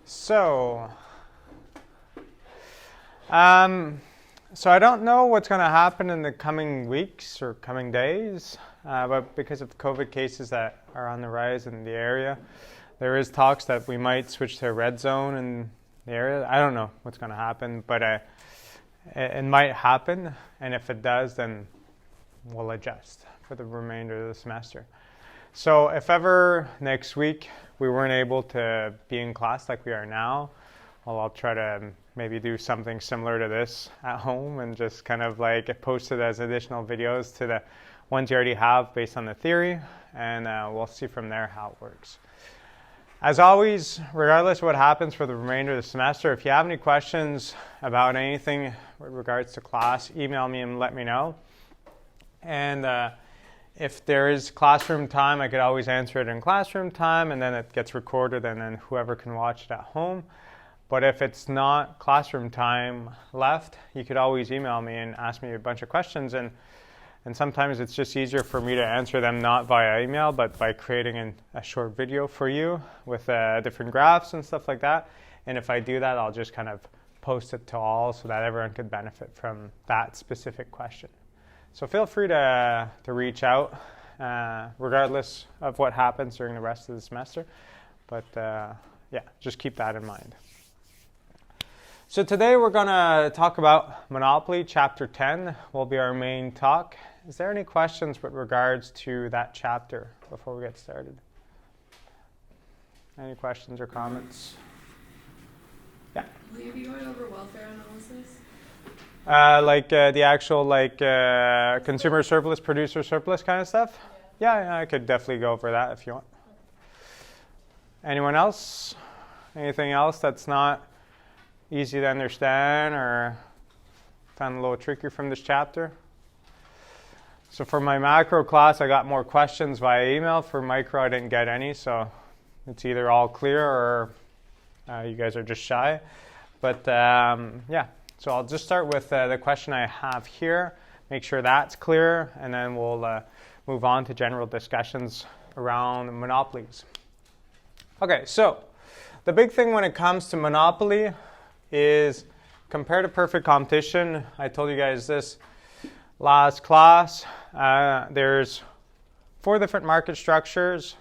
So, so I don't know what's going to happen in the coming weeks or coming days, but because of the COVID cases that are on the rise in the area, there is talks that we might switch to a red zone in the area. I don't know what's going to happen, but it might happen, and if it does, then we'll adjust for the remainder of the semester. So if ever next week we weren't able to be in class like we are now, well, I'll try to maybe do something similar to this at home and just kind of like post it as additional videos to the ones you already have based on the theory, and we'll see from there how it works. As always, regardless of what happens for the remainder of the semester, if you have any questions about anything with regards to class, email me and let me know. And if there is classroom time, I could always answer it in classroom time, and then it gets recorded, and then whoever can watch it at home. But if it's not classroom time left, you could always email me and ask me a bunch of questions. And sometimes it's just easier for me to answer them not via email, but by creating a short video for you with different graphs and stuff like that. And if I do that, I'll just kind of post it to all so that everyone could benefit from that specific question. So feel free to reach out regardless of what happens during the rest of the semester. But yeah, just keep that in mind. So today we're going to talk about Monopoly, Chapter 10 will be our main talk. Is there any questions with regards to that chapter before we get started? Any questions or comments? Yeah. Will you be going over welfare analysis? The actual consumer surplus, producer surplus kind of stuff? Yeah, I could definitely go over that if you want. Anyone else? Anything else that's not easy to understand or found a little tricky from this chapter? So for my macro class, I got more questions via email. For micro, I didn't get any, so it's either all clear or you guys are just shy. But yeah, so I'll just start with the question I have here, make sure that's clear, and then we'll move on to general discussions around monopolies. Okay, so the big thing when it comes to monopoly is compared to perfect competition. I told you guys this last class. There's 4 different market structures.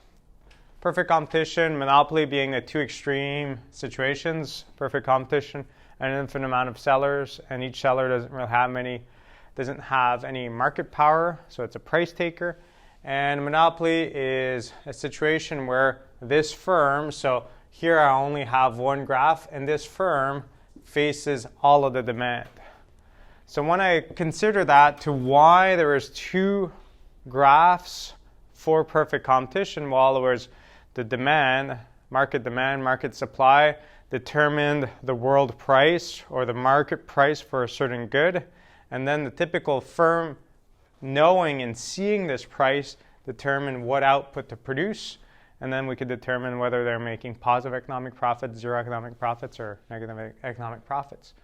Perfect competition, monopoly being the 2 extreme situations. Perfect competition, an infinite amount of sellers, and each seller doesn't have any market power, so it's a price taker. And monopoly is a situation where this firm, so here I only have one graph, and this firm faces all of the demand. So when I consider that to why there is 2 graphs for perfect competition, well, there was the demand, market supply determined the world price or the market price for a certain good, and then the typical firm knowing and seeing this price determine what output to produce, and then we could determine whether they're making positive economic profits, zero economic profits, or negative economic profits.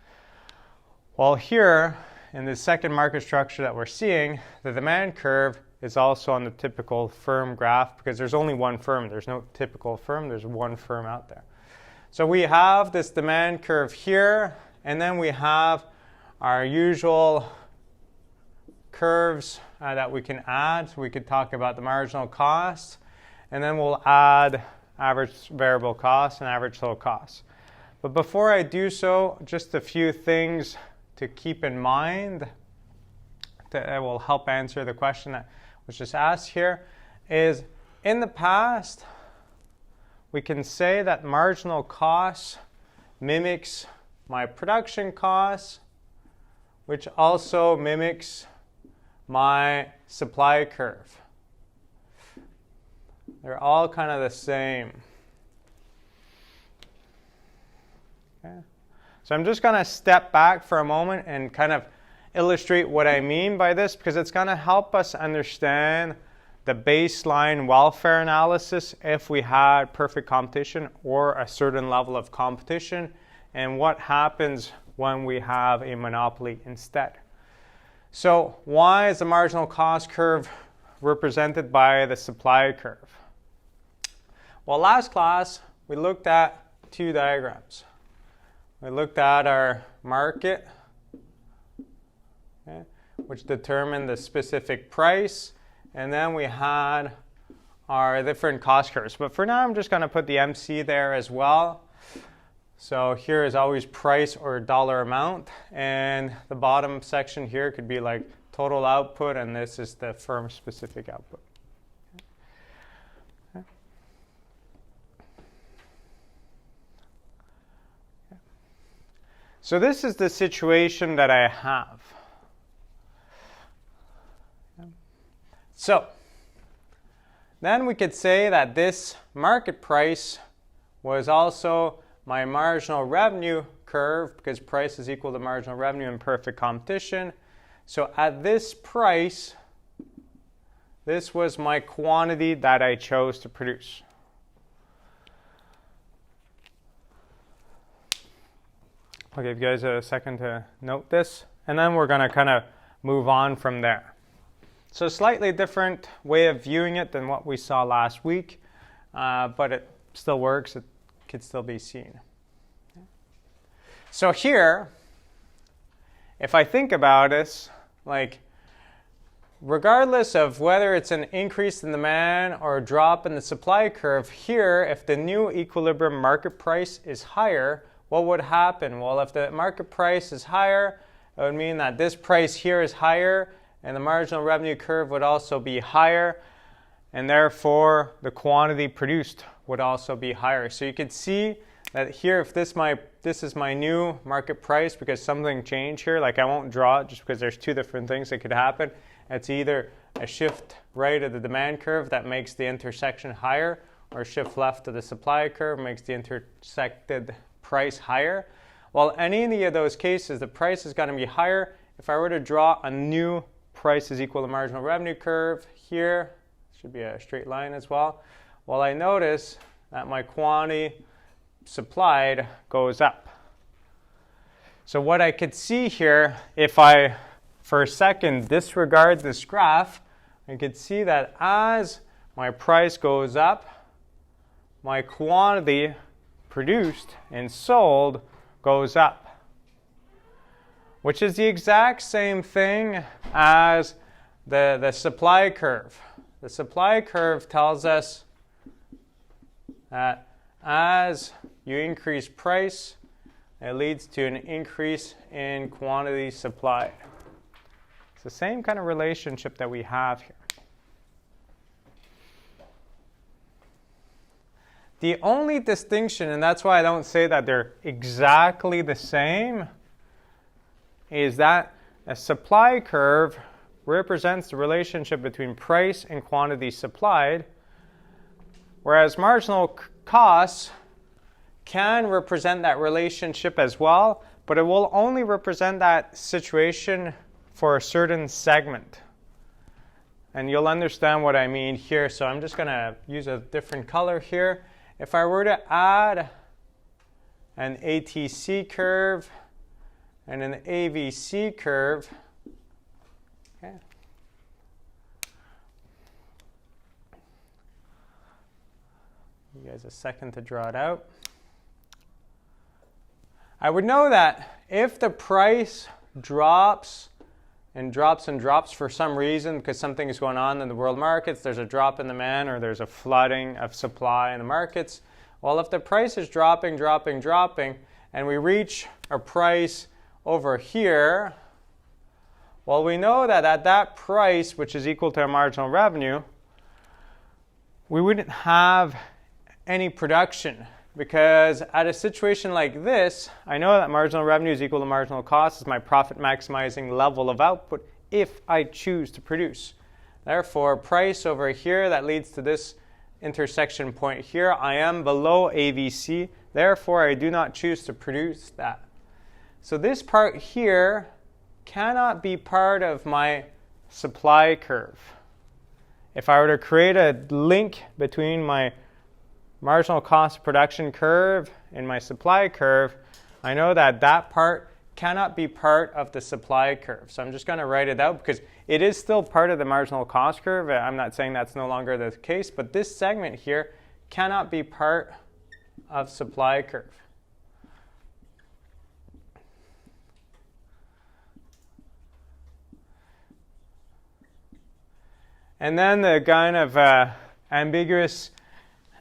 Well, here in the second market structure that we're seeing, the demand curve is also on the typical firm graph because there's only one firm. There's no typical firm. There's one firm out there. So we have this demand curve here, and then we have our usual curves that we can add. So we could talk about the marginal cost, and then we'll add average variable cost and average total cost. But before I do so, just a few things to keep in mind that will help answer the question that was just asked here is, in the past, we can say that marginal cost mimics my production costs, which also mimics my supply curve. They're all kind of the same. Okay. So I'm just going to step back for a moment and kind of illustrate what I mean by this, because it's going to help us understand the baseline welfare analysis if we had perfect competition or a certain level of competition, and what happens when we have a monopoly instead. So why is the marginal cost curve represented by the supply curve? Well, last class we looked at two diagrams. We looked at our market, okay, which determined the specific price, and then we had our different cost curves. But for now, I'm just going to put the MC there as well. So here is always price or dollar amount, and the bottom section here could be like total output, and this is the firm specific output. Okay. So this is the situation that I have. So then we could say that this market price was also my marginal revenue curve, because price is equal to marginal revenue in perfect competition. So at this price, this was my quantity that I chose to produce. I'll give you guys a second to note this, and then we're going to kind of move on from there. So a slightly different way of viewing it than what we saw last week, but it still works. It could still be seen. So here, if I think about this, like regardless of whether it's an increase in demand or a drop in the supply curve, here, if the new equilibrium market price is higher, what would happen? Well, if the market price is higher, it would mean that this price here is higher, and the marginal revenue curve would also be higher, and therefore the quantity produced would also be higher. So you could see that here, if this is my new market price, because something changed here, like I won't draw it just because there's two different things that could happen. It's either a shift right of the demand curve that makes the intersection higher, or a shift left of the supply curve makes the intersected price higher. Well, any of those cases, the price is going to be higher. If I were to draw a new price is equal to marginal revenue curve here, should be a straight line as well. Well, I notice that my quantity supplied goes up. So what I could see here, if I for a second disregard this graph, I could see that as my price goes up, my quantity produced and sold goes up, which is the exact same thing as the supply curve. The supply curve tells us that as you increase price, it leads to an increase in quantity supplied. It's the same kind of relationship that we have here. The only distinction, and that's why I don't say that they're exactly the same, is that a supply curve represents the relationship between price and quantity supplied, whereas marginal costs can represent that relationship as well, but it will only represent that situation for a certain segment. And you'll understand what I mean here, so I'm just going to use a different color here. If I were to add an ATC curve and an AVC curve, okay, give you guys a second to draw it out. I would know that if the price drops and drops for some reason, because something is going on in the world markets, there's a drop in demand or there's a flooding of supply in the markets. Well, if the price is dropping, and we reach a price over here, well, we know that at that price, which is equal to our marginal revenue, we wouldn't have any production, because at a situation like this, I know that marginal revenue is equal to marginal cost, is my profit maximizing level of output if I choose to produce. Therefore, price over here, that leads to this intersection point here. I am below AVC, therefore I do not choose to produce that. So this part here cannot be part of my supply curve. If I were to create a link between my marginal cost production curve and my supply curve, I know that that part cannot be part of the supply curve. So I'm just going to write it out because it is still part of the marginal cost curve. I'm not saying that's no longer the case, but this segment here cannot be part of supply curve. And then the kind of ambiguous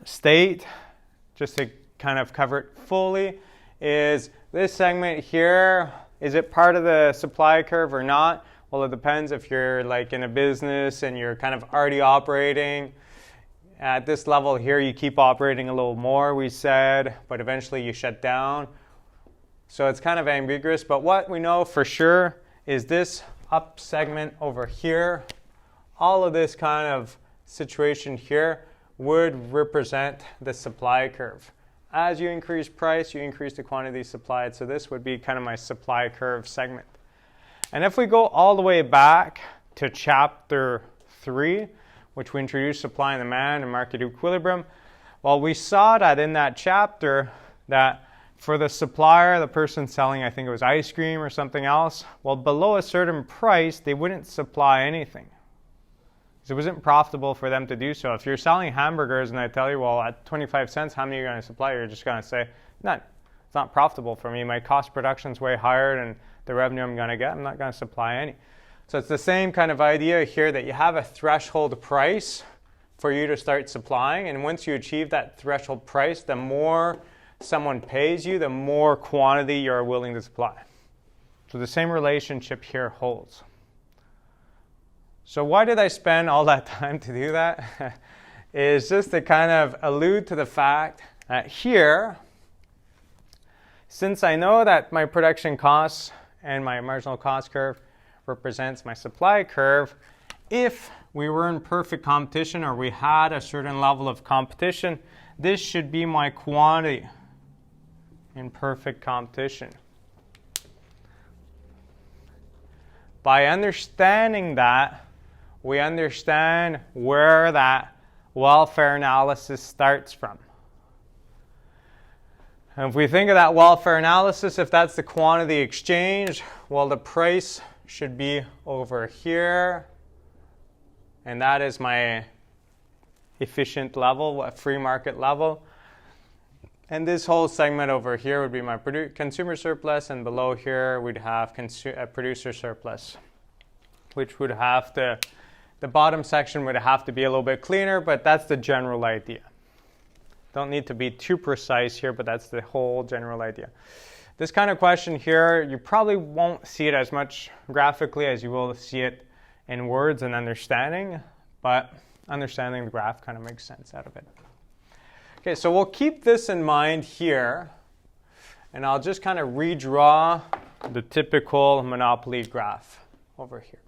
state, just to kind of cover it fully, is this segment here, is it part of the supply curve or not? Well, it depends. If you're like in a business and you're kind of already operating at this level here, you keep operating a little more, we said, but eventually you shut down. So it's kind of ambiguous, but what we know for sure is this up segment over here, all of this kind of situation here would represent the supply curve. As you increase price, you increase the quantity supplied. So this would be kind of my supply curve segment. And if we go all the way back to chapter 3, which we introduced supply and demand and market equilibrium, well, we saw that in that chapter that for the supplier, the person selling, I think it was ice cream or something else, well, below a certain price, they wouldn't supply anything. It wasn't profitable for them to do so. If you're selling hamburgers and I tell you, well, at 25 cents, how many are you going to supply? You're just going to say, none. It's not profitable for me. My cost production is way higher than the revenue I'm going to get. I'm not going to supply any. So it's the same kind of idea here that you have a threshold price for you to start supplying. And once you achieve that threshold price, the more someone pays you, the more quantity you're willing to supply. So the same relationship here holds. So why did I spend all that time to do that? Is just to kind of allude to the fact that here, since I know that my production costs and my marginal cost curve represents my supply curve, if we were in perfect competition or we had a certain level of competition, this should be my quantity in perfect competition. By understanding that, we understand where that welfare analysis starts from. And if we think of that welfare analysis, if that's the quantity exchange, well, the price should be over here. And that is my efficient level, a free market level. And this whole segment over here would be my consumer surplus, and below here we'd have producer surplus, which would have to, the bottom section would have to be a little bit cleaner, but that's the general idea. Don't need to be too precise here, but that's the whole general idea. This kind of question here, you probably won't see it as much graphically as you will see it in words and understanding, but understanding the graph kind of makes sense out of it. Okay, so we'll keep this in mind here, and I'll just kind of redraw the typical monopoly graph over here.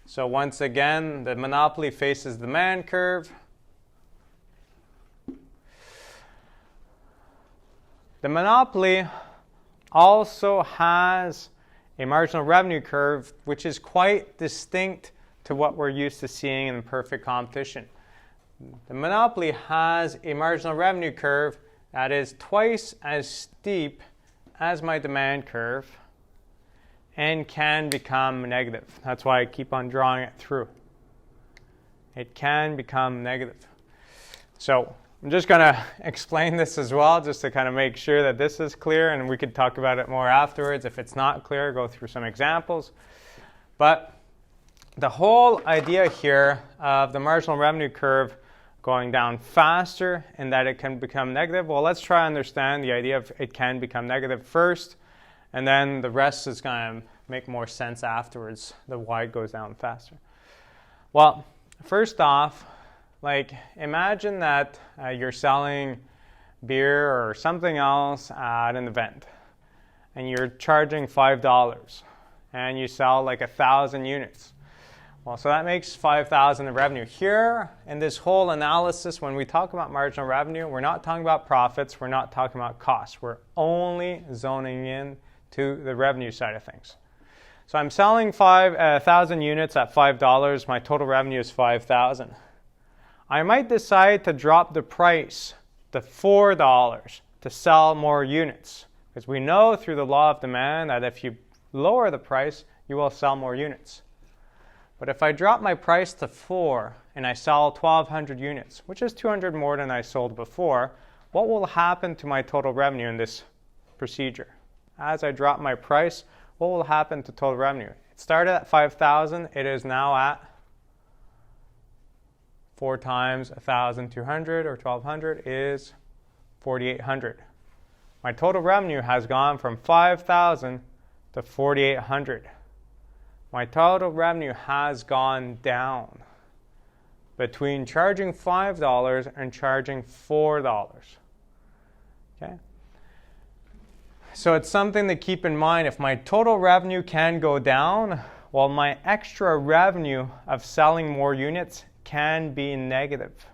So once again, the monopoly faces the demand curve. The monopoly also has a marginal revenue curve, which is quite distinct to what we're used to seeing in perfect competition. The monopoly has a marginal revenue curve that is twice as steep as my demand curve and can become negative. That's why I keep on drawing it through. It can become negative. So I'm just going to explain this as well, just to kind of make sure that this is clear, and we could talk about it more afterwards. If it's not clear, go through some examples. But the whole idea here of the marginal revenue curve going down faster and that it can become negative, well, let's try to understand the idea of it can become negative first, and then the rest is going to make more sense afterwards, the why it goes down faster. Well, first off, like imagine that you're selling beer or something else at an event, and you're charging $5, and you sell like 1,000 units. Well, so that makes 5,000 of revenue. Here in this whole analysis, when we talk about marginal revenue, we're not talking about profits, we're not talking about costs. We're only zoning in to the revenue side of things. So I'm selling 1,000 units at $5. My total revenue is 5,000. I might decide to drop the price to $4 to sell more units, because we know through the law of demand that if you lower the price, you will sell more units. But if I drop my price to $4 and I sell 1,200 units, which is 200 more than I sold before, what will happen to my total revenue in this procedure? As I drop my price, what will happen to total revenue? It started at 5,000. It is now at 4 times 1,200 or 1,200 is 4,800. My total revenue has gone from 5,000 to 4,800. My total revenue has gone down between charging $5 and charging $4. Okay? So it's something to keep in mind. If my total revenue can go down, well, my extra revenue of selling more units can be negative.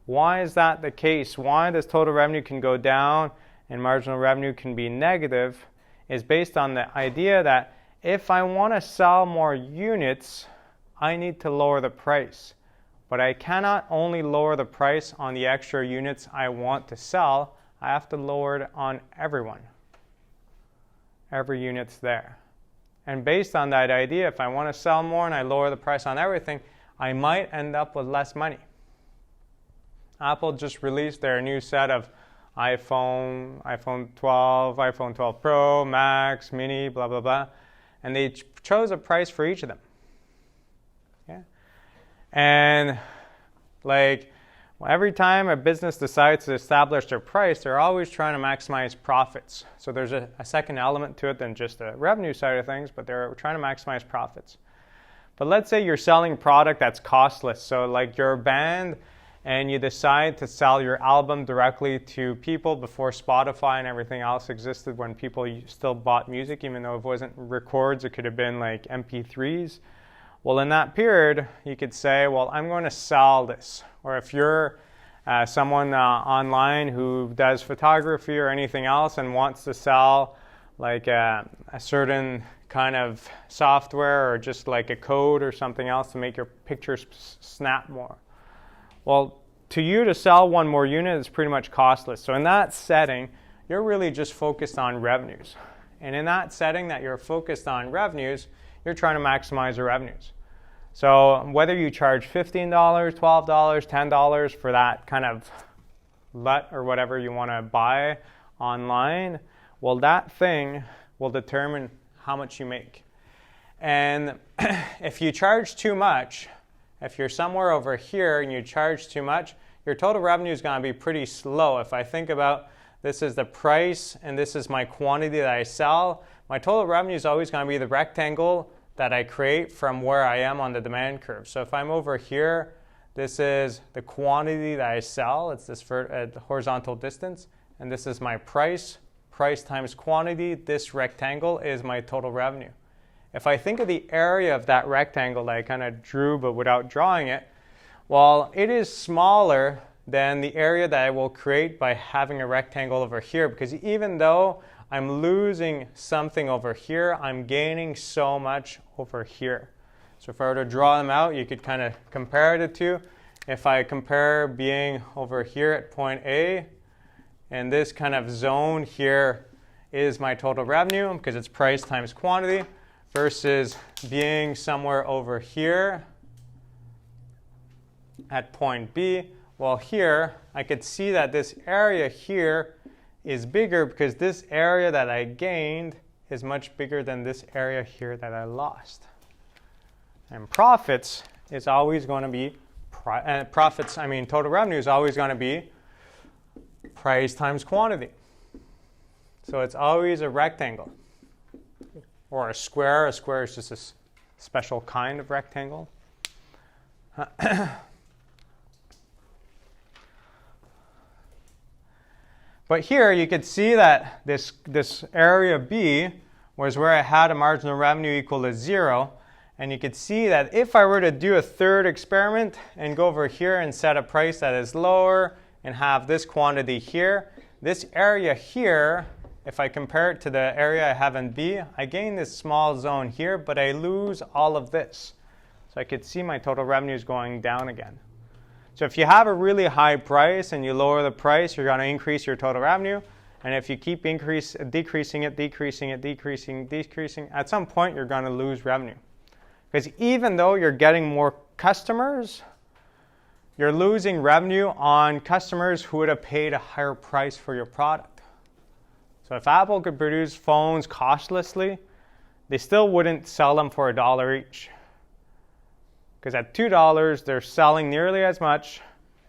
Why is that the case? Why does total revenue can go down and marginal revenue can be negative is based on the idea that if I want to sell more units, I need to lower the price. But I cannot only lower the price on the extra units I want to sell, I have to lower it on everyone. Every unit's there. And based on that idea, if I want to sell more and I lower the price on everything, I might end up with less money. Apple just released their new set of iPhone 12, iPhone 12 Pro, Max, Mini, blah, blah, blah. And they chose a price for each of them. Yeah? And like every time a business decides to establish their price, they're always trying to maximize profits. So there's a second element to it than just the revenue side of things, but they're trying to maximize profits. But let's say you're selling a product that's costless. So like you're a band and you decide to sell your album directly to people before Spotify and everything else existed, when people still bought music, even though it wasn't records, it could have been like MP3s. Well, in that period, you could say, well, I'm going to sell this. Or if you're someone online who does photography or anything else and wants to sell like a certain kind of software or just like a code or something else to make your pictures snap more. Well, to you to sell one more unit is pretty much costless. So in that setting, you're really just focused on revenues. And in that setting that you're focused on revenues, you're trying to maximize your revenues. So whether you charge $15, $12, $10 for that kind of LUT or whatever you want to buy online, well, that thing will determine how much you make. And if you charge too much, if you're somewhere over here and you charge too much, your total revenue is going to be pretty slow. If I think about this is the price and this is my quantity that I sell, my total revenue is always going to be the rectangle that I create from where I am on the demand curve. So if I'm over here, this is the quantity that I sell. It's this horizontal distance. And this is my price. Price times quantity. This rectangle is my total revenue. If I think of the area of that rectangle that I kind of drew but without drawing it, well, it is smaller than the area that I will create by having a rectangle over here, because even though I'm losing something over here, I'm gaining so much over here. So if I were to draw them out, you could kind of compare the two. If I compare being over here at point A, and this kind of zone here is my total revenue because it's price times quantity, versus being somewhere over here at point B. Well, here I could see that this area here is bigger because this area that I gained is much bigger than this area here that I lost. And profits is always going to be, total revenue is always going to be price times quantity. So it's always a rectangle. Or a square. A square is just a special kind of rectangle. But here you could see that this area B was where I had a marginal revenue equal to 0. And you could see that if I were to do a third experiment and go over here and set a price that is lower and have this quantity here, this area here, if I compare it to the area I have in B, I gain this small zone here, but I lose all of this. So I could see my total revenue is going down again. So if you have a really high price and you lower the price, you're going to increase your total revenue. And if you keep decreasing it, at some point you're going to lose revenue. Because even though you're getting more customers, you're losing revenue on customers who would have paid a higher price for your product. So if Apple could produce phones costlessly, they still wouldn't sell them for $1 each. Because at $2, they're selling nearly as much,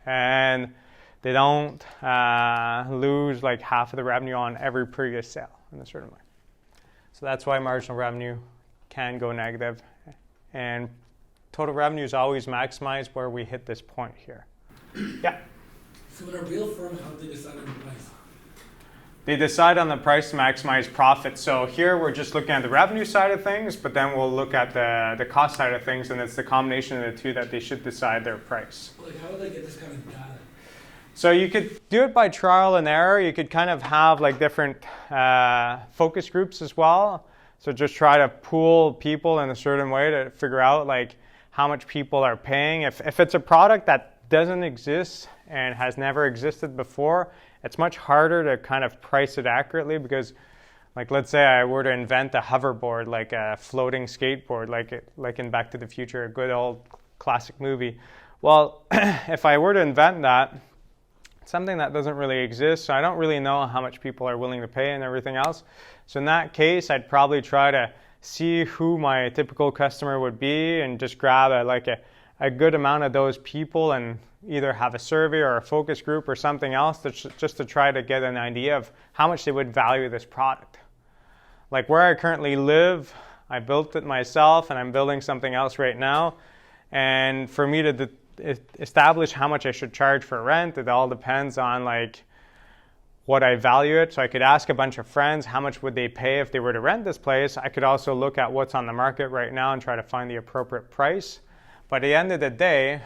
and they don't lose like half of the revenue on every previous sale in a certain way. So that's why marginal revenue can go negative, and total revenue is always maximized where we hit this point here. Yeah? So in a real firm, how do they decide on the price? They decide on the price to maximize profit. So here we're just looking at the revenue side of things, but then we'll look at the cost side of things, and it's the combination of the two that they should decide their price. Like, how do they get this kind of data? So you could do it by trial and error. You could kind of have like different focus groups as well. So just try to pool people in a certain way to figure out like how much people are paying. If it's a product that doesn't exist and has never existed before, it's much harder to kind of price it accurately, because like let's say I were to invent a hoverboard, like a floating skateboard, like in Back to the Future, a good old classic movie. Well, if I were to invent that, something that doesn't really exist, so I don't really know how much people are willing to pay and everything else. So in that case, I'd probably try to see who my typical customer would be and just grab a good amount of those people and either have a survey or a focus group or something else just to try to get an idea of how much they would value this product. Like where I currently live, I built it myself and I'm building something else right now. And for me to establish how much I should charge for rent, it all depends on like what I value it. So I could ask a bunch of friends how much would they pay if they were to rent this place. I could also look at what's on the market right now and try to find the appropriate price. But at the end of the day,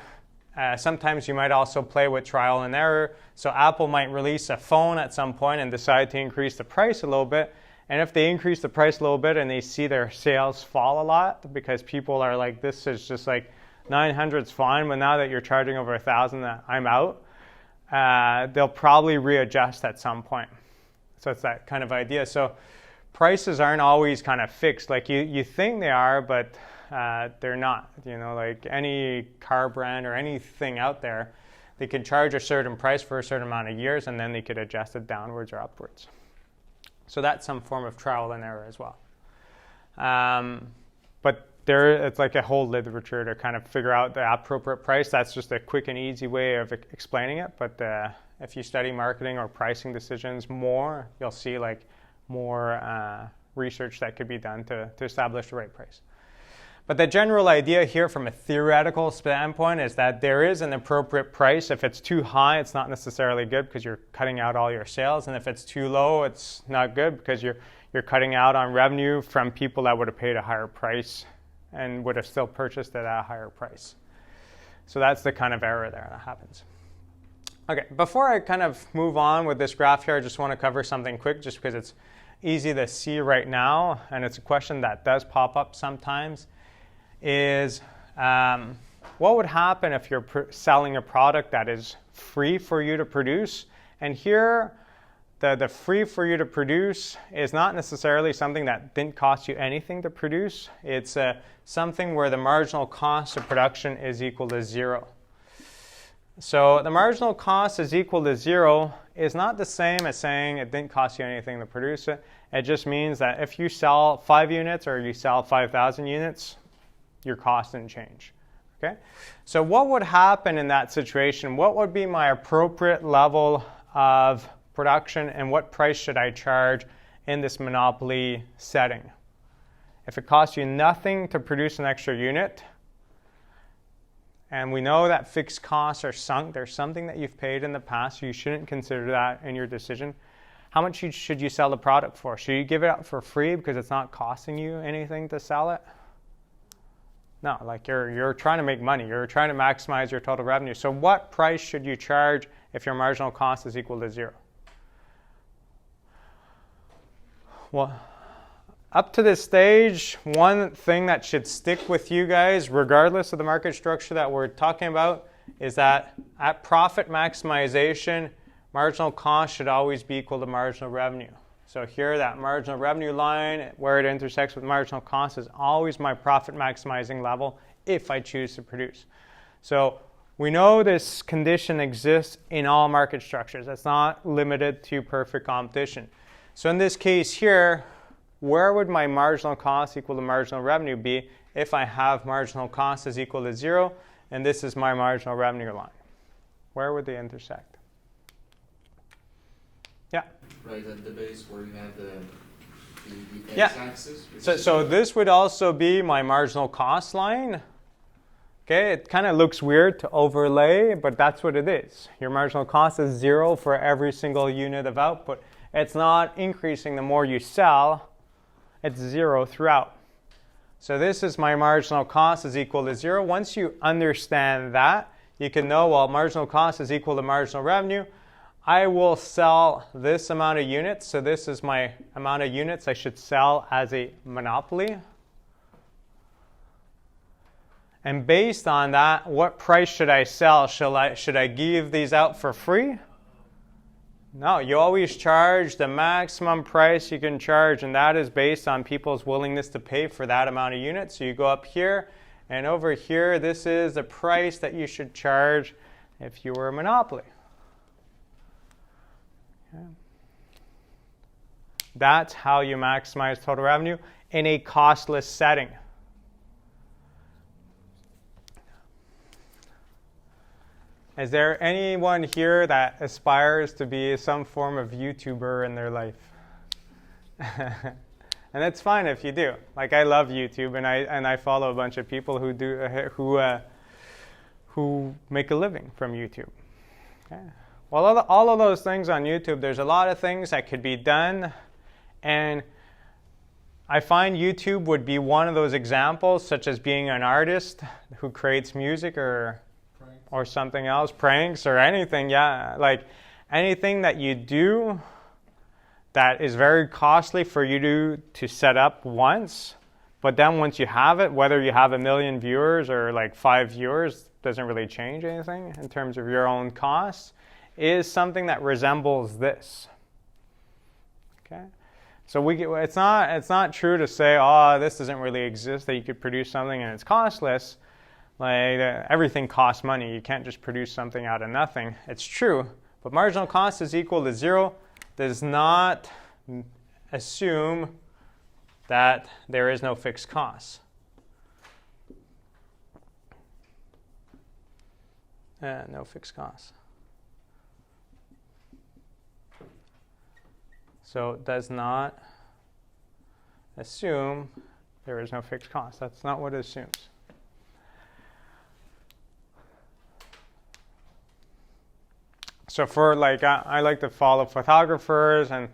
sometimes you might also play with trial and error. So Apple might release a phone at some point and decide to increase the price a little bit. And if they increase the price a little bit and they see their sales fall a lot because people are like, this is just like 900 is fine, but now that you're charging over 1,000, I'm out. They'll probably readjust at some point. So it's that kind of idea. So prices aren't always kind of fixed. Like you think they are, but they're not. You know, like any car brand or anything out there, they can charge a certain price for a certain amount of years, and then they could adjust it downwards or upwards. So that's some form of trial and error as well. But it's like a whole literature to kind of figure out the appropriate price. That's just a quick and easy way of explaining it. But if you study marketing or pricing decisions more, you'll see like more research that could be done to establish the right price. But the general idea here from a theoretical standpoint is that there is an appropriate price. If it's too high, it's not necessarily good because you're cutting out all your sales. And if it's too low, it's not good because you're cutting out on revenue from people that would have paid a higher price and would have still purchased it at a higher price. So that's the kind of error there that happens. Okay, before I kind of move on with this graph here, I just want to cover something quick just because it's easy to see right now, and it's a question that does pop up sometimes, is what would happen if you're selling a product that is free for you to produce? And here, the free for you to produce is not necessarily something that didn't cost you anything to produce. It's something where the marginal cost of production is equal to 0. So the marginal cost is equal to 0 is not the same as saying it didn't cost you anything to produce it. It just means that if you sell 5 units or you sell 5,000 units, your cost didn't change. Okay? So what would happen in that situation? What would be my appropriate level of production, and what price should I charge in this monopoly setting? If it costs you nothing to produce an extra unit, and we know that fixed costs are sunk, there's something that you've paid in the past, so you shouldn't consider that in your decision. How much should you sell the product for? Should you give it out for free because it's not costing you anything to sell it? No, like you're trying to make money. You're trying to maximize your total revenue. So what price should you charge if your marginal cost is equal to 0? Well, up to this stage, one thing that should stick with you guys, regardless of the market structure that we're talking about, is that at profit maximization, marginal cost should always be equal to marginal revenue. So here, that marginal revenue line, where it intersects with marginal cost, is always my profit maximizing level if I choose to produce. So We know this condition exists in all market structures. It's not limited to perfect competition. So in this case here, where would my marginal cost equal to marginal revenue be if I have marginal cost is equal to 0 and this is my marginal revenue line? Where would they intersect? Yeah? Right at the base where you have the Yeah. x-axis. So this would also be my marginal cost line. Okay, it kind of looks weird to overlay, but that's what it is. Your marginal cost is 0 for every single unit of output. It's not increasing the more you sell. It's 0 throughout. So this is my marginal cost is equal to 0. Once you understand that, you can know, well, marginal cost is equal to marginal revenue. I will sell this amount of units. So this is my amount of units I should sell as a monopoly. And based on that, what price should I sell? Should I give these out for free? No, you always charge the maximum price you can charge, and that is based on people's willingness to pay for that amount of units. So you go up here, and over here, this is the price that you should charge if you were a monopoly. Okay. That's how you maximize total revenue in a costless setting. Is there anyone here that aspires to be some form of YouTuber in their life? And it's fine if you do. Like, I love YouTube, and I follow a bunch of people who make a living from YouTube. Okay. Well, all of those things on YouTube, there's a lot of things that could be done, and I find YouTube would be one of those examples, such as being an artist who creates music or something else, pranks or anything, yeah. Like anything that you do that is very costly for you to set up once, but then once you have it, whether you have 1 million viewers or like 5 viewers, doesn't really change anything in terms of your own costs, is something that resembles this. Okay? So it's not true to say, oh, this doesn't really exist, that you could produce something and it's costless. Like everything costs money. You can't just produce something out of nothing. It's true, but marginal cost is equal to 0 does not assume that there is no fixed cost. No fixed cost. So it does not assume there is no fixed cost. That's not what it assumes. So for I like to follow photographers and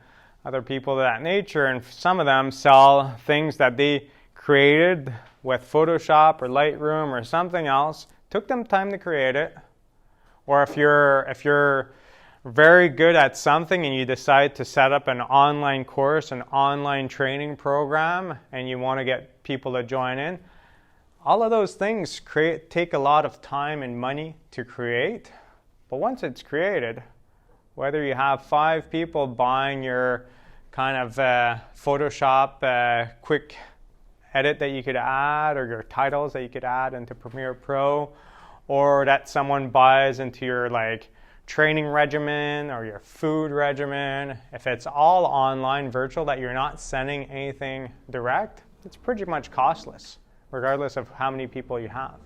other people of that nature, and some of them sell things that they created with Photoshop or Lightroom or something else. Took them time to create it. Or if you're very good at something and you decide to set up an online course, an online training program, and you want to get people to join in, all of those things take a lot of time and money to create. But once it's created, whether you have 5 people buying your kind of Photoshop quick edit that you could add, or your titles that you could add into Premiere Pro, or that someone buys into your training regimen or your food regimen, if it's all online virtual, that you're not sending anything direct, it's pretty much costless, regardless of how many people you have.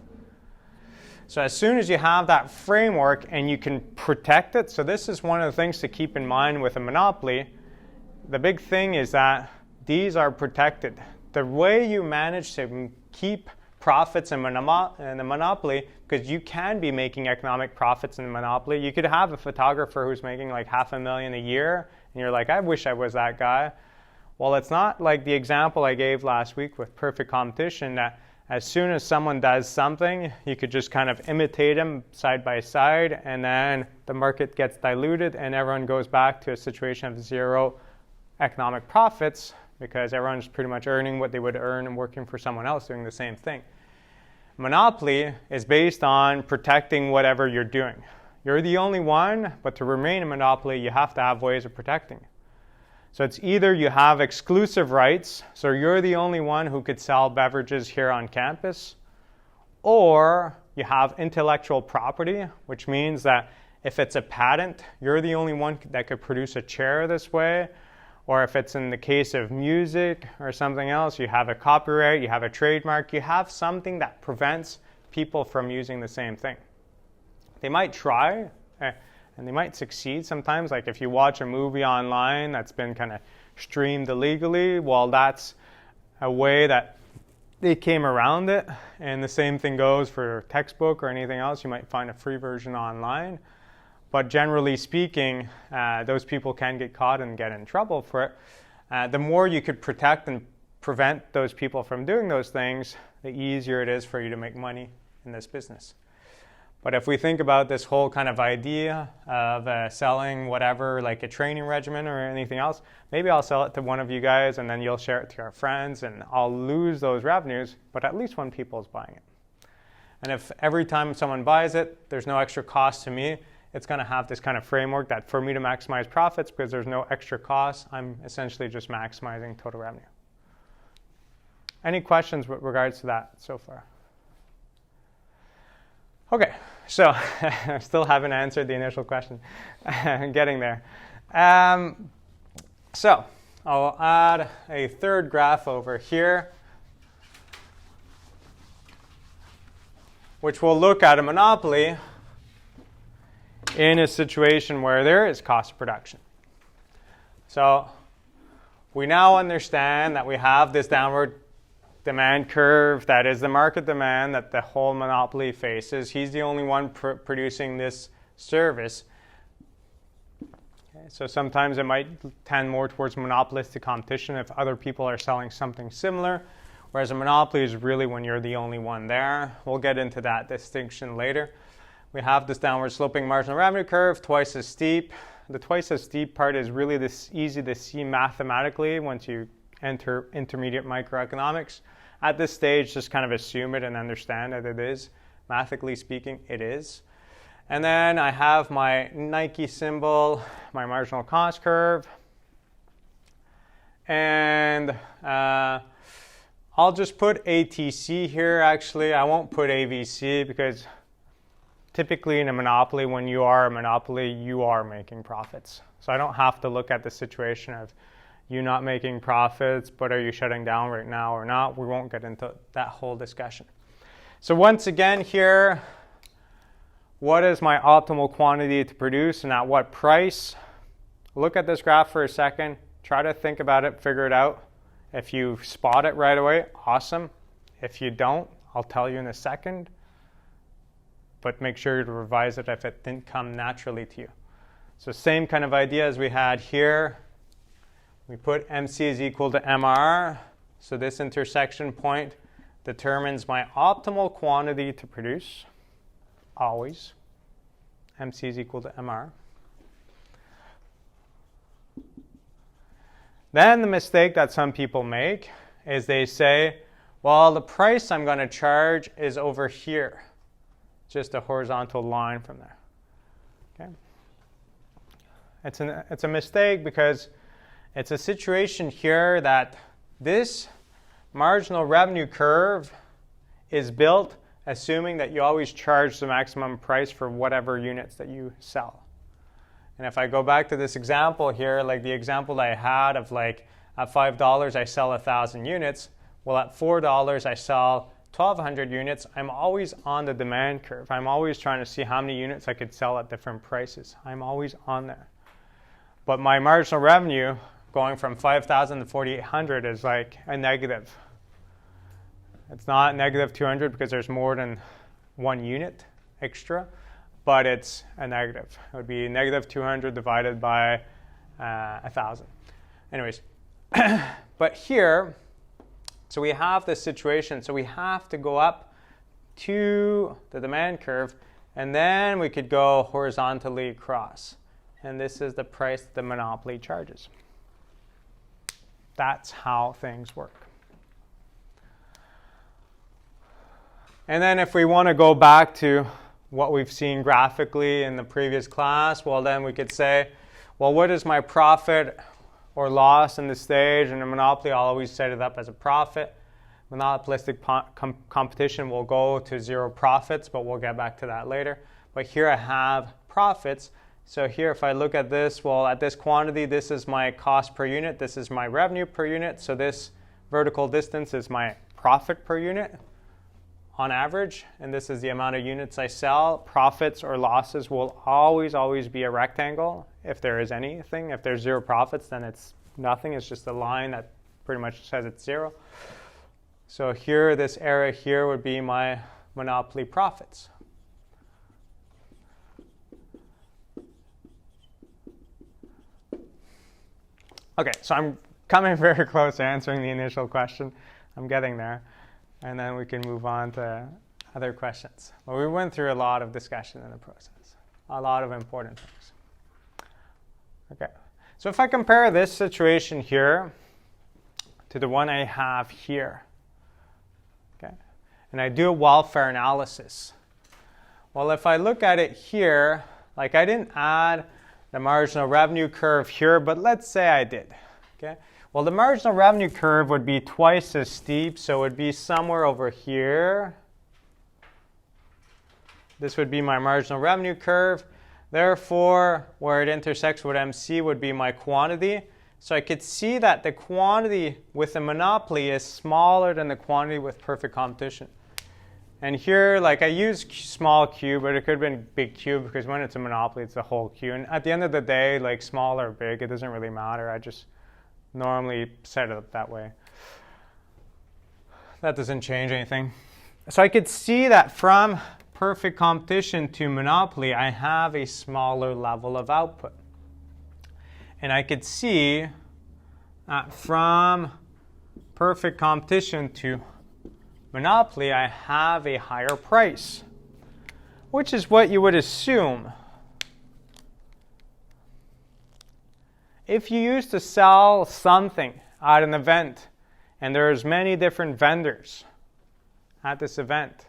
So as soon as you have that framework and you can protect it, so this is one of the things to keep in mind with a monopoly. The big thing is that these are protected. The way you manage to keep profits in a monopoly, because you can be making economic profits in a monopoly. You could have a photographer who's making like $500,000 a year, and you're like, I wish I was that guy. Well, it's not like the example I gave last week with perfect competition, that as soon as someone does something, you could just kind of imitate them side by side, and then the market gets diluted and everyone goes back to a situation of 0 economic profits, because everyone's pretty much earning what they would earn and working for someone else doing the same thing. Monopoly is based on protecting whatever you're doing. You're the only one, but to remain a monopoly, you have to have ways of protecting. So it's either you have exclusive rights, so you're the only one who could sell beverages here on campus, or you have intellectual property, which means that if it's a patent, you're the only one that could produce a chair this way. Or if it's in the case of music or something else, you have a copyright, you have a trademark, you have something that prevents people from using the same thing. They might try, and they might succeed sometimes. Like if you watch a movie online that's been kind of streamed illegally, well, that's a way that they came around it. And the same thing goes for a textbook or anything else. You might find a free version online. But generally speaking, those people can get caught and get in trouble for it. The more you could protect and prevent those people from doing those things, the easier it is for you to make money in this business. But if we think about this whole kind of idea of selling whatever, like a training regimen or anything else, maybe I'll sell it to one of you guys and then you'll share it to your friends and I'll lose those revenues, but at least one people is buying it. And if every time someone buys it, there's no extra cost to me, it's going to have this kind of framework that for me to maximize profits, because there's no extra cost, I'm essentially just maximizing total revenue. Any questions with regards to that so far? Okay, so I still haven't answered the initial question. I'm getting there. So I'll add a third graph over here, which will look at a monopoly in a situation where there is cost of production. So we now understand that we have this downward demand curve that is the market demand that the whole monopoly faces. He's the only one producing this service. Okay, so sometimes it might tend more towards monopolistic competition if other people are selling something similar, whereas a monopoly is really when you're the only one there. We'll get into that distinction later. We have this downward sloping marginal revenue curve, twice as steep. The twice as steep part is really this easy to see mathematically once you enter intermediate microeconomics. At this stage, just kind of assume it and understand that it is. Mathematically speaking, it is. And then I have my Nike symbol, my marginal cost curve. And I'll just put ATC here, actually. I won't put AVC because typically in a monopoly, when you are a monopoly, you are making profits. So I don't have to look at the situation of you not making profits, but are you shutting down right now or not? We won't get into that whole discussion. So once again here, what is my optimal quantity to produce and at what price? Look at this graph for a second. Try to think about it, figure it out. If you spot it right away, awesome. If you don't, I'll tell you in a second. But make sure to revise it if it didn't come naturally to you. So same kind of idea as we had here. We put MC is equal to MR. So this intersection point determines my optimal quantity to produce, always. MC is equal to MR. Then the mistake that some people make is they say, well, the price I'm going to charge is over here. Just a horizontal line from there. Okay. It's a mistake because it's a situation here that this marginal revenue curve is built assuming that you always charge the maximum price for whatever units that you sell. And if I go back to this example here, like the example that I had of like at $5 I sell 1,000 units, well at $4 I sell 1,200 units, I'm always on the demand curve. I'm always trying to see how many units I could sell at different prices. I'm always on there. But my marginal revenue going from 5,000 to 4,800 is like a negative. It's not negative 200 because there's more than one unit extra, but it's a negative. It would be negative 200 divided by 1,000. Anyways, but here, so we have this situation. So we have to go up to the demand curve, and then we could go horizontally across. And this is the price that the monopoly charges. That's how things work. And then if we want to go back to what we've seen graphically in the previous class, well, then we could say, well, what is my profit or loss in this stage? In a monopoly, I'll always set it up as a profit. monopolistic competition will go to zero profits, but we'll get back to that later. But here I have profits. So here, if I look at this, well, at this quantity, this is my cost per unit. This is my revenue per unit. So this vertical distance is my profit per unit on average. And this is the amount of units I sell. Profits or losses will always be a rectangle if there is anything. If there's zero profits, then it's nothing. It's just a line that pretty much says it's zero. So here, this area here would be my monopoly profits. Okay, so I'm coming very close to answering the initial question. I'm getting there. And then we can move on to other questions. But we went through a lot of discussion in the process, a lot of important things. Okay, so if I compare this situation here to the one I have here, okay, and I do a welfare analysis. Well, if I look at it here, like I didn't add the marginal revenue curve here, but let's say I did. Okay. Well, the marginal revenue curve would be twice as steep, so it would be somewhere over here. This would be my marginal revenue curve. Therefore, where it intersects with MC would be my quantity. So I could see that the quantity with a monopoly is smaller than the quantity with perfect competition. And here, like I use small q, but it could have been big Q because when it's a monopoly, it's the whole Q. And at the end of the day, like small or big, it doesn't really matter. I just normally set it up that way. That doesn't change anything. So I could see that from perfect competition to monopoly, I have a smaller level of output. And I could see that from perfect competition to monopoly, I have a higher price, which is what you would assume. If you used to sell something at an event and there's many different vendors at this event,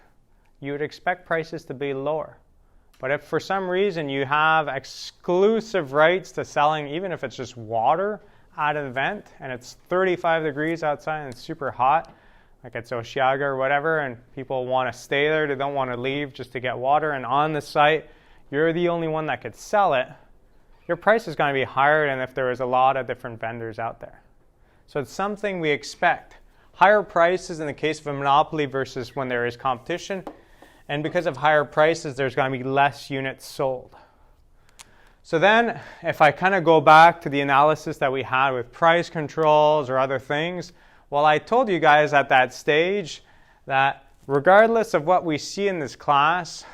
you would expect prices to be lower. But if for some reason you have exclusive rights to selling, even if it's just water at an event and it's 35 degrees outside and it's super hot, like it's Oshiaga or whatever, and people want to stay there, they don't want to leave just to get water, and on the site, you're the only one that could sell it, your price is going to be higher than if there was a lot of different vendors out there. So it's something we expect. Higher prices in the case of a monopoly versus when there is competition, and because of higher prices, there's going to be less units sold. So then, if I kind of go back to the analysis that we had with price controls or other things, well, I told you guys at that stage that regardless of what we see in this class,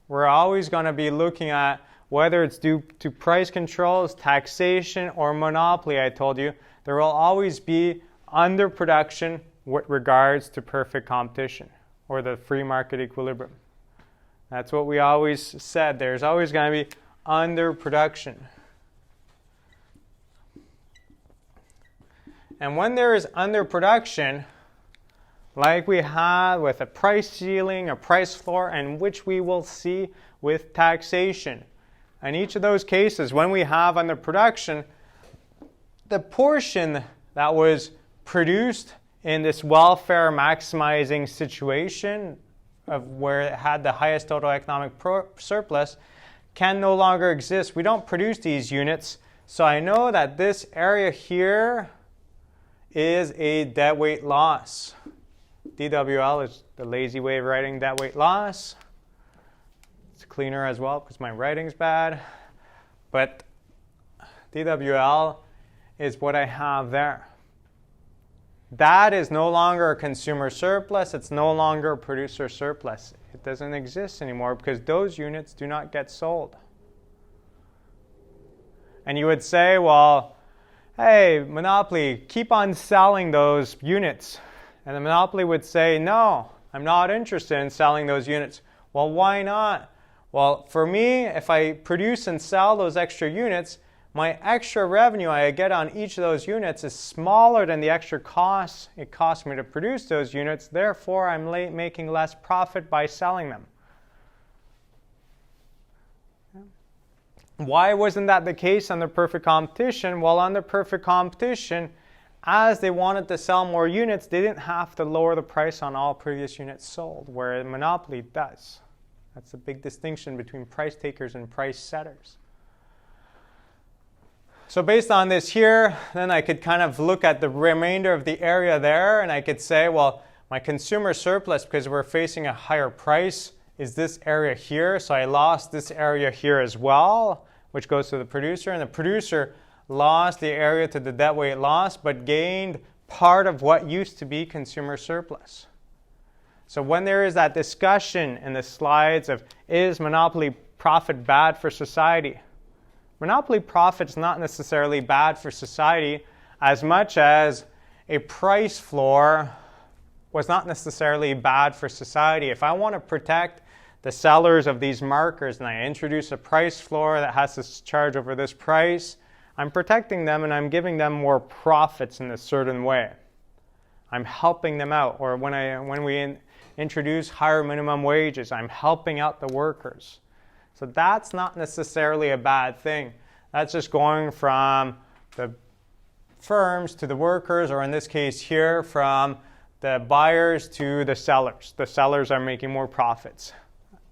we're always going to be looking at whether it's due to price controls, taxation, or monopoly. I told you there will always be underproduction with regards to perfect competition or the free market equilibrium. That's what we always said. There's always going to be underproduction. And when there is underproduction, like we had with a price ceiling, a price floor, and which we will see with taxation. In each of those cases, when we have underproduction, the portion that was produced in this welfare maximizing situation of where it had the highest total economic surplus can no longer exist. We don't produce these units, so I know that this area here is a deadweight loss. DWL is the lazy way of writing deadweight loss. It's cleaner as well because my writing's bad. But DWL is what I have there. That is no longer a consumer surplus. It's no longer a producer surplus. It doesn't exist anymore because those units do not get sold. And you would say, well, hey, monopoly, keep on selling those units. And the monopoly would say, no, I'm not interested in selling those units. Well, why not? Well, for me, if I produce and sell those extra units, my extra revenue I get on each of those units is smaller than the extra costs it costs me to produce those units. Therefore, I'm making less profit by selling them. Why wasn't that the case under perfect competition? Well, under perfect competition, as they wanted to sell more units, they didn't have to lower the price on all previous units sold, where a monopoly does. That's a big distinction between price takers and price setters. So based on this here, then I could kind of look at the remainder of the area there, and I could say, well, my consumer surplus, because we're facing a higher price, is this area here. So I lost this area here as well, which goes to the producer. And the producer lost the area to the deadweight loss, but gained part of what used to be consumer surplus. So when there is that discussion in the slides of, is monopoly profit bad for society? Monopoly profit's not necessarily bad for society as much as a price floor was not necessarily bad for society. If I want to protect the sellers of these markers and I introduce a price floor that has to charge over this price, I'm protecting them and I'm giving them more profits in a certain way. I'm helping them out. Or when we introduce higher minimum wages, I'm helping out the workers. So that's not necessarily a bad thing. That's just going from the firms to the workers, or in this case here, from the buyers to the sellers. The sellers are making more profits.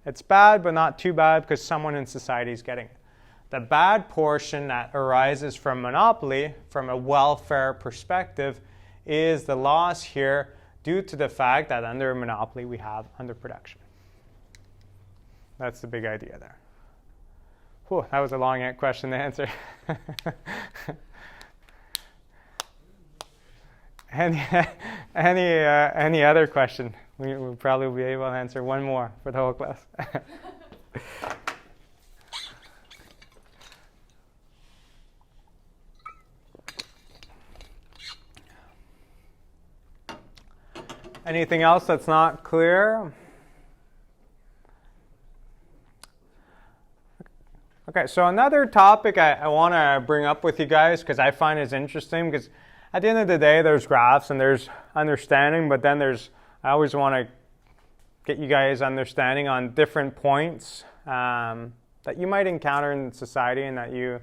It's bad, but not too bad because someone in society is getting it. The bad portion that arises from monopoly, from a welfare perspective, is the loss here due to the fact that under a monopoly we have underproduction. That's the big idea there. Whew, that was a long question to answer. Any other question? We'll probably be able to answer one more for the whole class. Anything else that's not clear? Okay, so another topic I want to bring up with you guys, because I find is interesting, because at the end of the day, there's graphs and there's understanding, but then I always want to get you guys understanding on different points that you might encounter in society and that you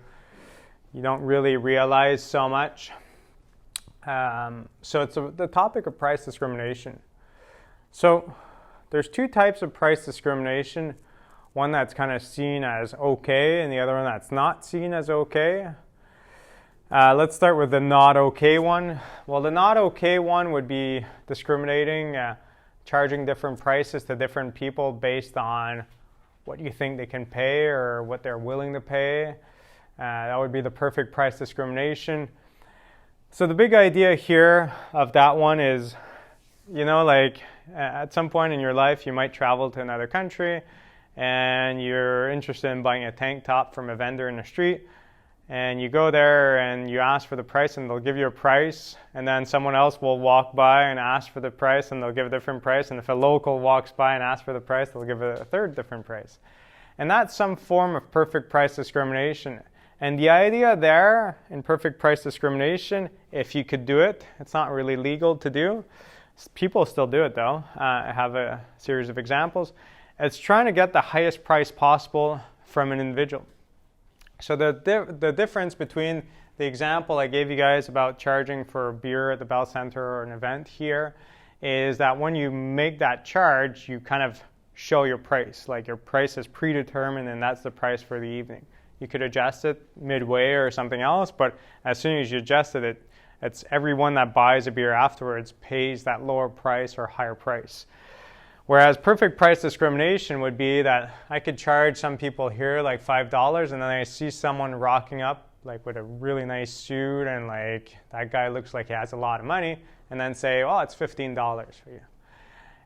don't really realize so much. So it's the topic of price discrimination. So there's two types of price discrimination. One that's kind of seen as okay and the other one that's not seen as okay. Let's start with the not okay one. Well, the not okay one would be discriminating, charging different prices to different people based on what you think they can pay or what they're willing to pay. That would be the perfect price discrimination. So the big idea here of that one is, like at some point in your life, you might travel to another country and you're interested in buying a tank top from a vendor in the street. And you go there and you ask for the price and they'll give you a price. And then someone else will walk by and ask for the price and they'll give a different price. And if a local walks by and asks for the price, they'll give a third different price. And that's some form of perfect price discrimination. And the idea there in perfect price discrimination, if you could do it, it's not really legal to do. People still do it though. I have a series of examples. It's trying to get the highest price possible from an individual. So the difference between the example I gave you guys about charging for a beer at the Bell Center or an event here is that when you make that charge, you kind of show your price. Like your price is predetermined and that's the price for the evening. You could adjust it midway or something else, but as soon as you adjusted it, it's everyone that buys a beer afterwards pays that lower price or higher price. Whereas perfect price discrimination would be that I could charge some people here like $5 and then I see someone rocking up like with a really nice suit and like that guy looks like he has a lot of money and then say, oh, it's $15 for you.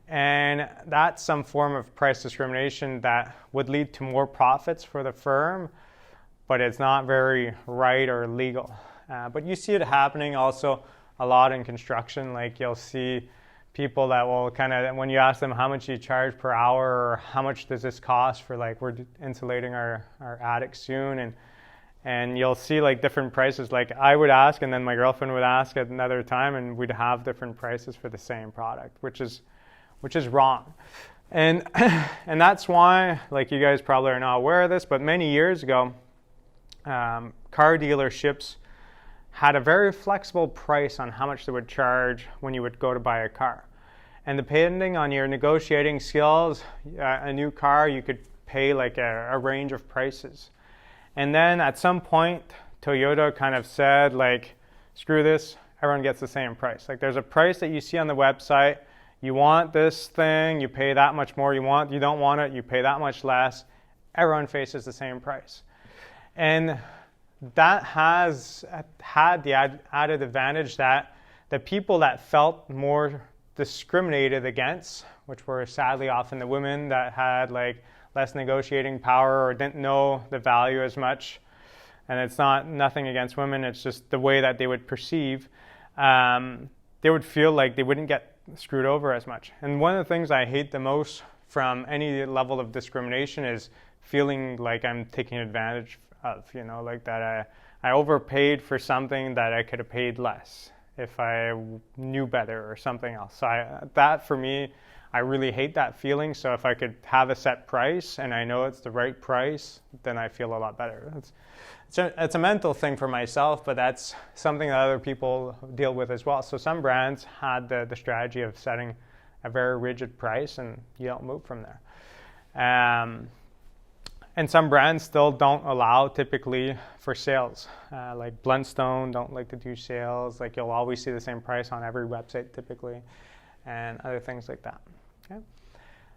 And that's some form of price discrimination that would lead to more profits for the firm, but it's not very right or legal. But you see it happening also a lot in construction. Like you'll see people that will kind of, when you ask them how much you charge per hour or how much does this cost for like we're insulating our attic soon, and you'll see like different prices. Like I would ask and then my girlfriend would ask at another time and we'd have different prices for the same product, which is wrong. And that's why, like you guys probably are not aware of this, but many years ago, car dealerships had a very flexible price on how much they would charge when you would go to buy a car. And depending on your negotiating skills, a new car, you could pay like a range of prices. And then at some point, Toyota kind of said, like, screw this, everyone gets the same price. Like, there's a price that you see on the website. You want this thing, you pay that much more. You don't want it, you pay that much less. Everyone faces the same price. And that has had the added advantage that the people that felt more discriminated against, which were sadly often the women that had like less negotiating power or didn't know the value as much, and it's nothing against women, it's just the way that they would perceive, they would feel like they wouldn't get screwed over as much. And one of the things I hate the most from any level of discrimination is feeling like I'm taking advantage of, like that I overpaid for something that I could have paid less if I knew better or something else. So that for me, I really hate that feeling. So if I could have a set price and I know it's the right price, then I feel a lot better. It's a mental thing for myself, but that's something that other people deal with as well. So some brands had the strategy of setting a very rigid price and you don't move from there. And some brands still don't allow typically for sales. Like Blundstone don't like to do sales. Like you'll always see the same price on every website typically, and other things like that. Okay?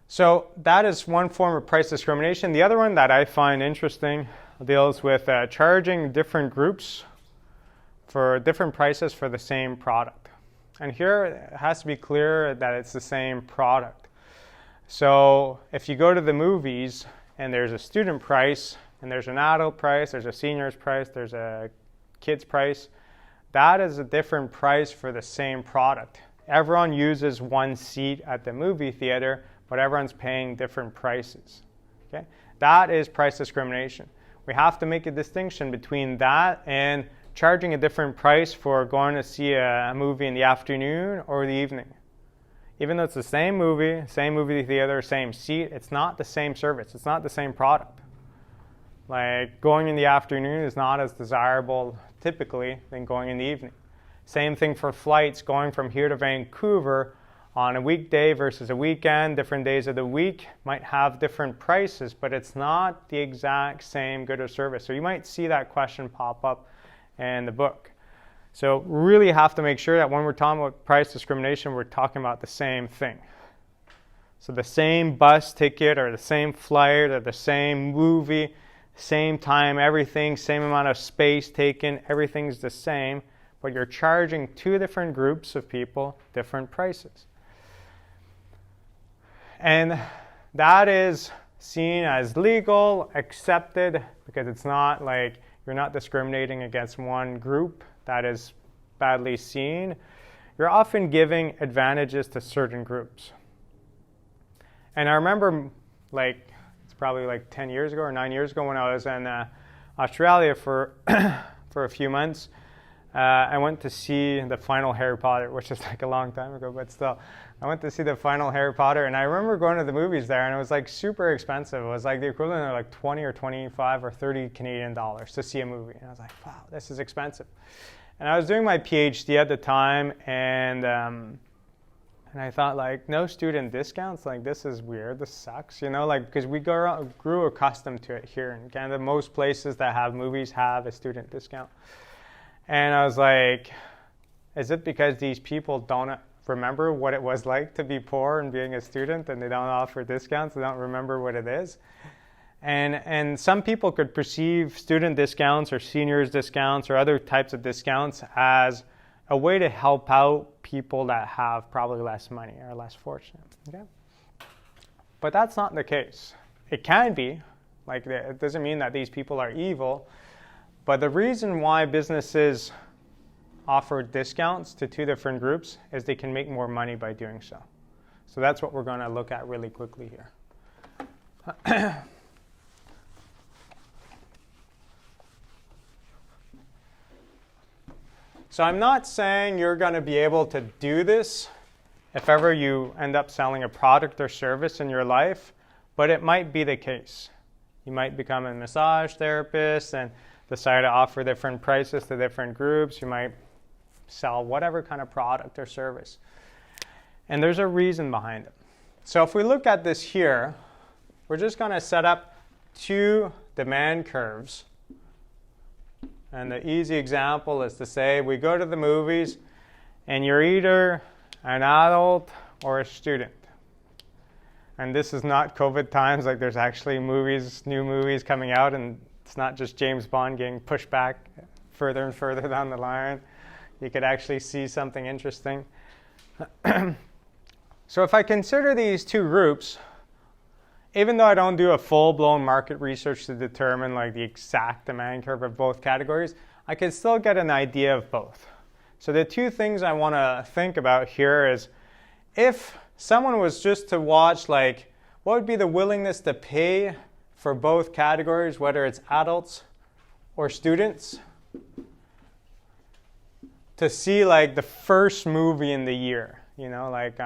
So that is one form of price discrimination. The other one that I find interesting deals with charging different groups for different prices for the same product. And here it has to be clear that it's the same product. So if you go to the movies, and there's a student price, and there's an adult price, there's a senior's price, there's a kid's price. That is a different price for the same product. Everyone uses one seat at the movie theater, but everyone's paying different prices. Okay? That is price discrimination. We have to make a distinction between that and charging a different price for going to see a movie in the afternoon or the evening. Even though it's the same movie theater, same seat, it's not the same service. It's not the same product. Like going in the afternoon is not as desirable typically than going in the evening. Same thing for flights going from here to Vancouver on a weekday versus a weekend. Different days of the week might have different prices, but it's not the exact same good or service. So you might see that question pop up in the book. So really have to make sure that when we're talking about price discrimination, we're talking about the same thing. So the same bus ticket or the same flight or the same movie, same time, everything, same amount of space taken, everything's the same, but you're charging two different groups of people different prices. And that is seen as legal, accepted, because it's not like you're not discriminating against one group that is badly seen. You're often giving advantages to certain groups. And I remember, like, it's probably like 10 years ago or 9 years ago when I was in Australia for a few months. I went to see the final Harry Potter, which is like a long time ago, but still. I went to see the final Harry Potter, and I remember going to the movies there, and it was like super expensive. It was like the equivalent of like 20 or 25 or 30 Canadian dollars to see a movie. And I was like, wow, this is expensive. And I was doing my PhD at the time, and I thought, like, no student discounts? Like, this is weird. This sucks, like, because we grew accustomed to it here in Canada. Most places that have movies have a student discount. And I was like, is it because these people don't remember what it was like to be poor and being a student, and they don't offer discounts? They don't remember what it is? And some people could perceive student discounts or seniors discounts or other types of discounts as a way to help out people that have probably less money or less fortunate. Okay? But that's not the case. It can be. Like, it doesn't mean that these people are evil. But the reason why businesses offer discounts to two different groups is they can make more money by doing so. So that's what we're going to look at really quickly here. So I'm not saying you're going to be able to do this if ever you end up selling a product or service in your life, but it might be the case. You might become a massage therapist, and decide to offer different prices to different groups. You might sell whatever kind of product or service. And there's a reason behind it. So if we look at this here, we're just going to set up two demand curves. And the easy example is to say we go to the movies and you're either an adult or a student. And this is not COVID times, like there's actually movies, new movies coming out, and it's not just James Bond getting pushed back further and further down the line. You could actually see something interesting. So if I consider these two groups, even though I don't do a full-blown market research to determine like the exact demand curve of both categories, I can still get an idea of both. So the two things I want to think about here is if someone was just to watch like what would be the willingness to pay for both categories, whether it's adults or students, to see like the first movie in the year, you know, like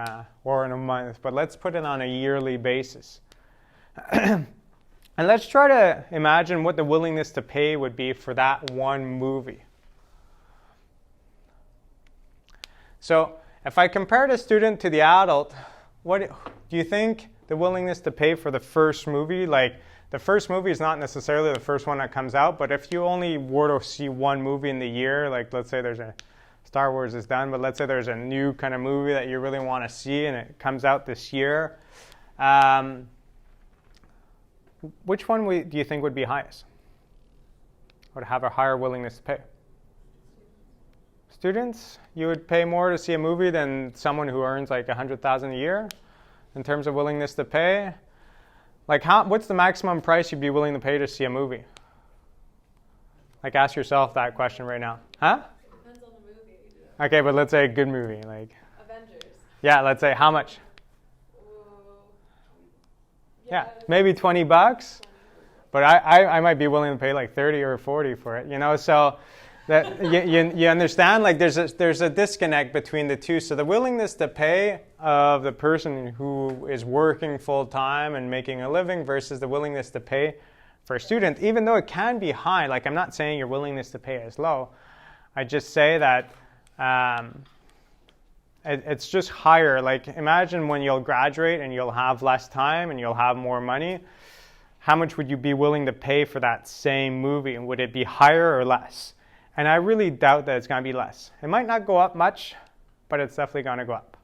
or in a month, but let's put it on a yearly basis. And let's try to imagine what the willingness to pay would be for that one movie. So if I compare the student to the adult, what do you think the willingness to pay for the first movie? Like the first movie is not necessarily the first one that comes out, but if you only were to see one movie in the year, like let's say there's a Star Wars is done, but let's say there's a new kind of movie that you really want to see and it comes out this year, which one do you think would be highest? Would have a higher willingness to pay? Students, you would pay more to see a movie than someone who earns like $100,000 a year in terms of willingness to pay. Like what's the maximum price you'd be willing to pay to see a movie? Like ask yourself that question right now. Huh? Depends on the movie. Okay, but let's say a good movie, like. Avengers. Yeah, let's say how much? Yeah, maybe $20. But I might be willing to pay like 30 or 40 for it, you know. So that you understand, like there's a disconnect between the two. So the willingness to pay of the person who is working full time and making a living versus the willingness to pay for a student, even though it can be high. Like I'm not saying your willingness to pay is low. I just say that it's just higher. Like imagine when you'll graduate and you'll have less time and you'll have more money. How much would you be willing to pay for that same movie? And would it be higher or less? And I really doubt that it's going to be less. It might not go up much, but it's definitely going to go up.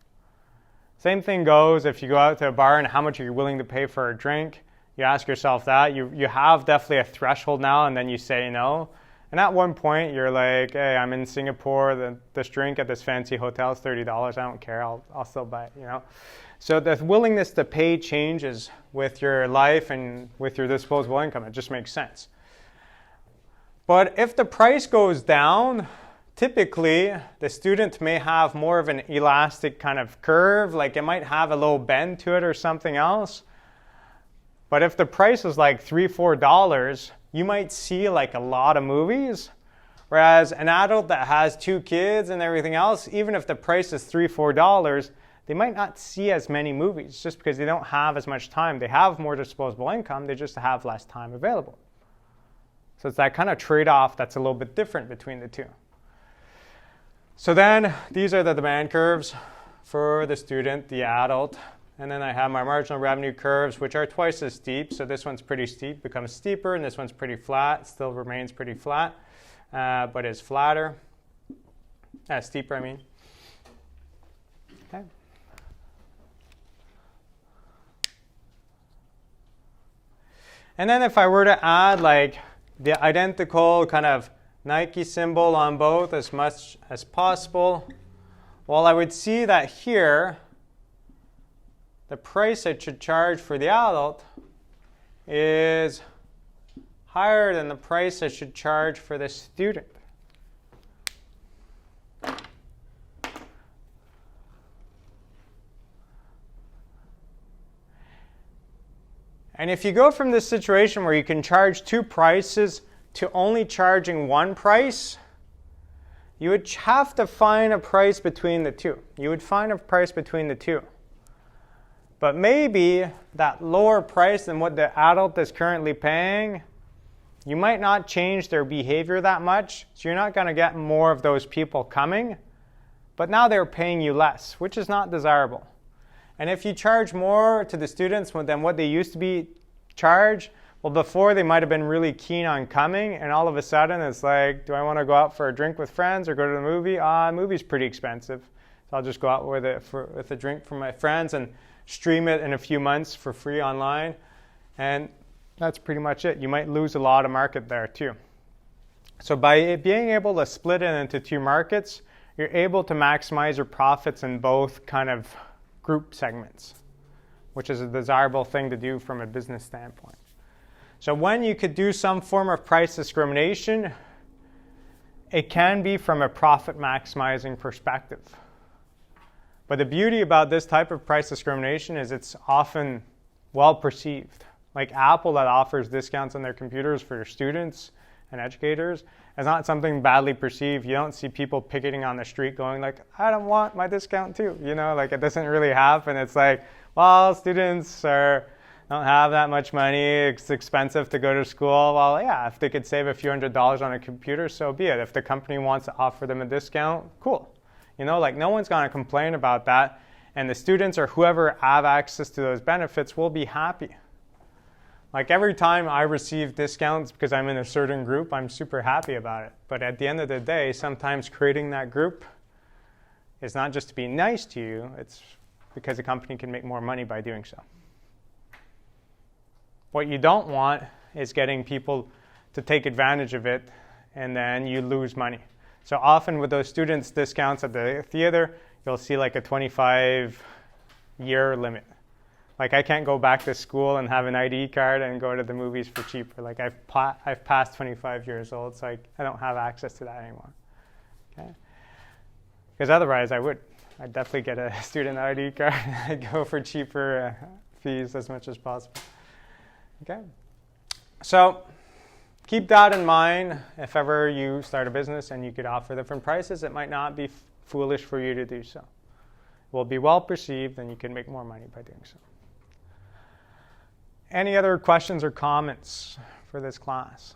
Same thing goes if you go out to a bar and how much are you willing to pay for a drink? You ask yourself that. You have definitely a threshold now, and then you say no. And at one point, you're like, hey, I'm in Singapore. This drink at this fancy hotel is $30. I don't care. I'll still buy it, you know. So the willingness to pay changes with your life and with your disposable income. It just makes sense. But if the price goes down, typically the student may have more of an elastic kind of curve. Like it might have a little bend to it or something else. But if the price is like $3, $4, you might see like a lot of movies. Whereas an adult that has 2 kids and everything else, even if the price is $3, $4, they might not see as many movies just because they don't have as much time. They have more disposable income, they just have less time available. So it's that kind of trade-off that's a little bit different between the two. So then these are the demand curves for the student, the adult. And then I have my marginal revenue curves, which are twice as steep. So this one's pretty steep, becomes steeper, and this one's pretty flat, still remains pretty flat, but is flatter. Steeper, I mean. Okay. And then if I were to add like the identical kind of Nike symbol on both as much as possible, well, I would see that here, the price I should charge for the adult is higher than the price I should charge for the student. And if you go from this situation where you can charge 2 prices to only charging 1 price, you would have to find a price between the two. You would find a price between the two. But maybe that lower price than what the adult is currently paying You might not change their behavior that much, so you're not going to get more of those people coming, but now they're paying you less, which is not desirable. And if you charge more to the students than what they used to be charged, well, before they might have been really keen on coming, and all of a sudden it's like, do I want to go out for a drink with friends or go to the movie? The movie's pretty expensive, so I'll just go out with a drink for my friends and stream it in a few months for free online. And that's pretty much it. You might lose a lot of market there too. So by being able to split it into two markets, you're able to maximize your profits in both kind of group segments, which is a desirable thing to do from a business standpoint. So when you could do some form of price discrimination, it can be from a profit maximizing perspective. But the beauty about this type of price discrimination is it's often well perceived. Like Apple that offers discounts on their computers for their students and educators is not something badly perceived. You don't see people picketing on the street going like, I don't want my discount too. Like it doesn't really happen. It's like, well, students don't have that much money. It's expensive to go to school. Well, yeah, if they could save a few $100s on a computer, so be it. If the company wants to offer them a discount, cool. Like no one's going to complain about that. And the students or whoever have access to those benefits will be happy. Like every time I receive discounts because I'm in a certain group, I'm super happy about it. But at the end of the day, sometimes creating that group is not just to be nice to you, it's because the company can make more money by doing so. What you don't want is getting people to take advantage of it and then you lose money. So often with those students' discounts at the theater, you'll see like a 25-year limit. Like I can't go back to school and have an ID card and go to the movies for cheaper. Like I've passed 25 years old, so I don't have access to that anymore. Okay? Because otherwise I'd definitely get a student ID card and I'd go for cheaper fees as much as possible. Okay? So keep that in mind. If ever you start a business and you could offer different prices, it might not be foolish for you to do so. It will be well perceived and you can make more money by doing so. Any other questions or comments for this class?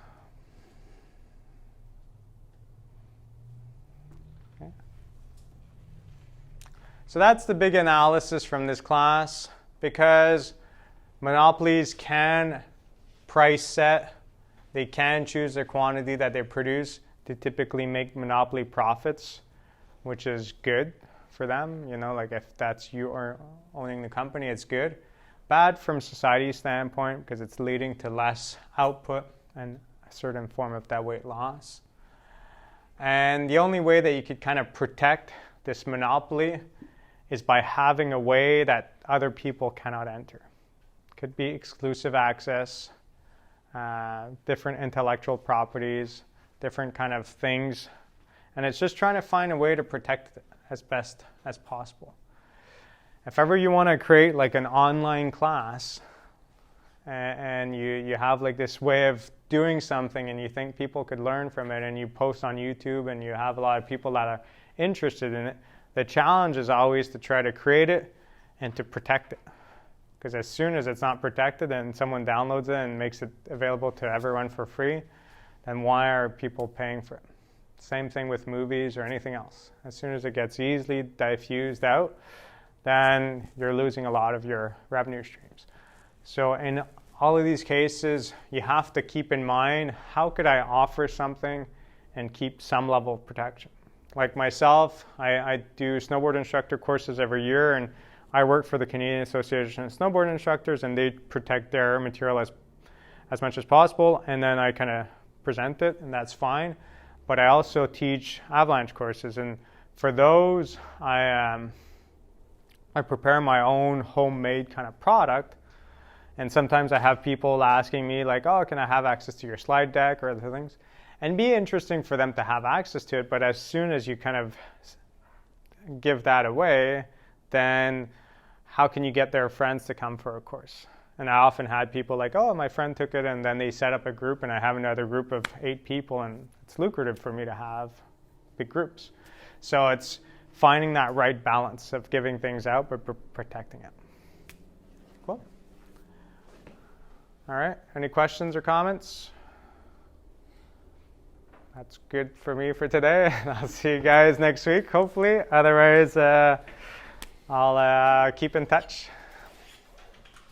Okay. So that's the big analysis from this class, because monopolies can price set. They can choose the quantity that they produce to typically make monopoly profits, which is good for them. Like if that's you or owning the company, it's good. Bad from society's standpoint because it's leading to less output and a certain form of that weight loss. And the only way that you could kind of protect this monopoly is by having a way that other people cannot enter. Could be exclusive access, different intellectual properties, different kind of things. And it's just trying to find a way to protect it as best as possible. If ever you want to create like an online class and you have like this way of doing something and you think people could learn from it and you post on YouTube and you have a lot of people that are interested in it, the challenge is always to try to create it and to protect it. Because as soon as it's not protected and someone downloads it and makes it available to everyone for free, then why are people paying for it? Same thing with movies or anything else. As soon as it gets easily diffused out, then you're losing a lot of your revenue streams. So in all of these cases, you have to keep in mind, how could I offer something and keep some level of protection? Like myself, I do snowboard instructor courses every year, and I work for the Canadian Association of Snowboard Instructors, and they protect their material as much as possible, and then I kind of present it, and that's fine. But I also teach avalanche courses, and for those, I prepare my own homemade kind of product, and sometimes I have people asking me like, oh, can I have access to your slide deck or other things? And it'd be interesting for them to have access to it, but as soon as you kind of give that away, then how can you get their friends to come for a course? And I often had people like, oh, my friend took it, and then they set up a group, and I have another group of 8 people, and it's lucrative for me to have big groups. So it's finding that right balance of giving things out but protecting it. Cool. All right. Any questions or comments? that's good for me for today. I'll see you guys next week, hopefully. Otherwise, I'll keep in touch.